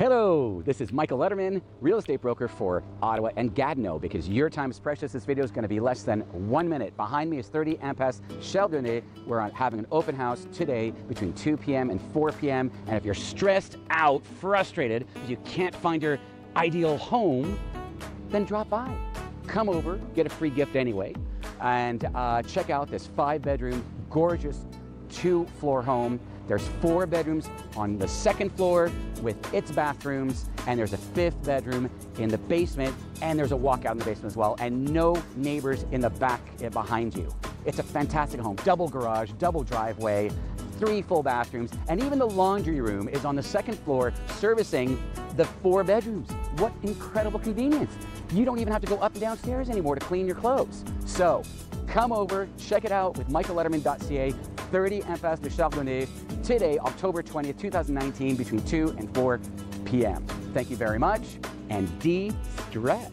Hello, this is Michael Letterman, real estate broker for Ottawa and Gatineau. Because your time is precious, this video is going to be less than 1 minute. Behind me is 30 Impasse Chardonnay. We're having an open house today between 2 p.m. and 4 p.m. And if you're stressed out, frustrated, you can't find your ideal home, then drop by. Come over, get a free gift anyway, and check out this 5-bedroom, gorgeous 2-floor home. There's 4 bedrooms on the 2nd floor with its bathrooms, and there's a 5th bedroom in the basement, and there's a walkout in the basement as well, and no neighbors in the back behind you. It's a fantastic home. Double garage, double driveway, 3 full bathrooms, and even the laundry room is on the 2nd floor servicing the 4 bedrooms. What incredible convenience. You don't even have to go up and downstairs anymore to clean your clothes. So come over, check it out with michaelletterman.ca, 30 Impasse de Chardonnay, today, October 20th, 2019, between 2 and 4 p.m. Thank you very much, and de-stress.